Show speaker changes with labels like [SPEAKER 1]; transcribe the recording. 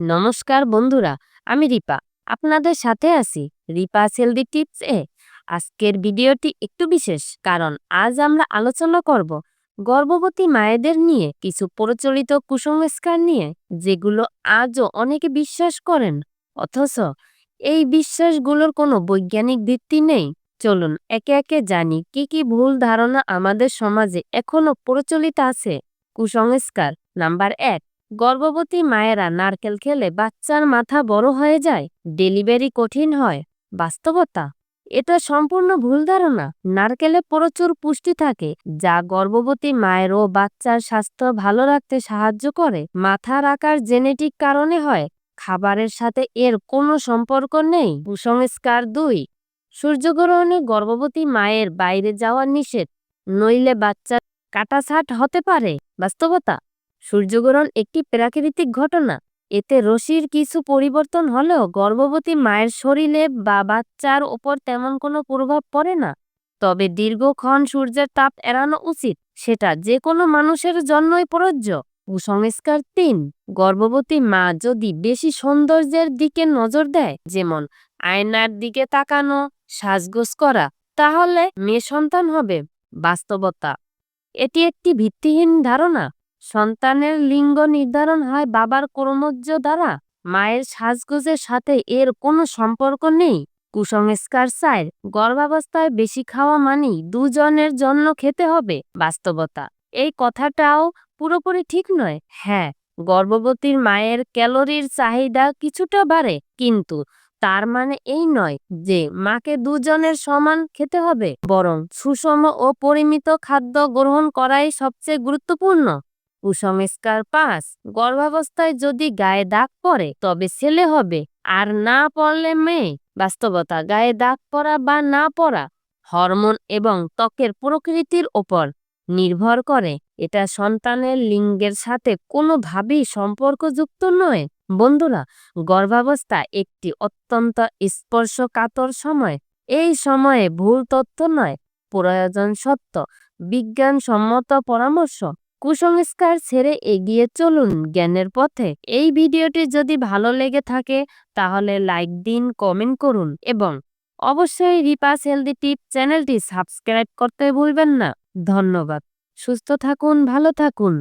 [SPEAKER 1] নমস্কার বন্ধুরা, আমি রিপা। আপনাদের সাথে আছি রিপা হেলদি টিপস এ। আজকের ভিডিওটি একটু বিশেষ, কারণ আজ আমরা আলোচনা করব গর্ভবতী মায়েদের নিয়ে কিছু প্রচলিত কুসংস্কার নিয়ে, যেগুলো আজও অনেকে বিশ্বাস করেন, অথচ এই বিশ্বাসগুলোর কোনো বৈজ্ঞানিক ভিত্তি নেই। চলুন একে একে জানি কি কি ভুল ধারণা আমাদের সমাজে এখনো প্রচলিত আছে। কুসংস্কার নাম্বার ১, গর্ভবতী মায়েরা নারকেল খেলে বাচ্চার মাথা বড় হয়ে যায়, ডেলিভারি কঠিন হয়। বাস্তবতা, এটা সম্পূর্ণ ভুল ধারণা। নারকেলে প্রচুর পুষ্টি থাকে, যা গর্ভবতী মায়ের ও বাচ্চার স্বাস্থ্য ভালো রাখতে সাহায্য করে। মাথার আকার জেনেটিক কারণে হয়, খাবারের সাথে এর কোনো সম্পর্ক নেই। কুসংস্কার ২, সূর্যগ্রহণে গর্ভবতী মায়ের বাইরে যাওয়া নিষেধ, নইলে বাচ্চা কাটাছাট হতে পারে। বাস্তবতা, সূর্যগ্রহণ একটি প্রাকৃতিক ঘটনা। এতে রশ্মির কিছু পরিবর্তন হলেও গর্ভবতী মায়ের শরীরে বা বাচ্চার ওপর তেমন কোনো প্রভাব পড়ে না। তবে দীর্ঘক্ষণ সূর্যের তাপ এড়ানো উচিত, সেটা যে কোনো মানুষের জন্যই প্রযোজ্য। কুসংস্কার ৩, গর্ভবতী মা যদি বেশি সৌন্দর্যের দিকে নজর দেয়, যেমন আয়নার দিকে তাকানো, সাজগোজ করা, তাহলে মেয়ে সন্তান হবে। বাস্তবতা, এটি একটি ভিত্তিহীন ধারণা। সন্তানের লিঙ্গ নির্ধারণ হয় বাবার ক্রোমোজোম দ্বারা, মায়ের সাজগোজের সাথে এর কোনো সম্পর্ক নেই। কুসংস্কার ৪, গর্ভাবস্থায় বেশি খাওয়া মানেই দুজনের জন্য খেতে হবে। বাস্তবতা, এই কথাটাও পুরোপুরি ঠিক নয়। হ্যাঁ, গর্ভবতীর মায়ের ক্যালোরির চাহিদা কিছুটা বাড়ে, কিন্তু তার মানে এই নয় যে মাকে দুজনের সমান খেতে হবে, বরং সুষম ও পরিমিত খাদ্য গ্রহণ করাই সবচেয়ে গুরুত্বপূর্ণ। কুসংস্কার ৫, গর্ভাবস্থায় যদি গায়ে দাগ পড়ে তবে ছেলে হবে, আর না পড়লে মেয়ে। বাস্তবতা, গায়ে দাগ পড়া বা না পড়া হরমোন এবং ত্বকের প্রকৃতির ওপর নির্ভর করে। এটা সন্তানের লিঙ্গের সাথে কোনোভাবেই সম্পর্কযুক্ত নয়। বন্ধুরা, গর্ভাবস্থা একটি অত্যন্ত স্পর্শকাতর সময়। এই সময়ে ভুল তথ্য নয়, প্রয়োজন সত্য, বিজ্ঞানসম্মত পরামর্শ। কুসংস্কার ছেড়ে এগিয়ে চলুন জ্ঞানের পথে। এই ভিডিওটি যদি ভালো লেগে থাকে তাহলে লাইক দিন, কমেন্ট করুন এবং অবশ্যই রিপাস হেলদি টিপ চ্যানেলটি সাবস্ক্রাইব করতে ভুলবেন না। ধন্যবাদ। সুস্থ থাকুন, ভালো থাকুন।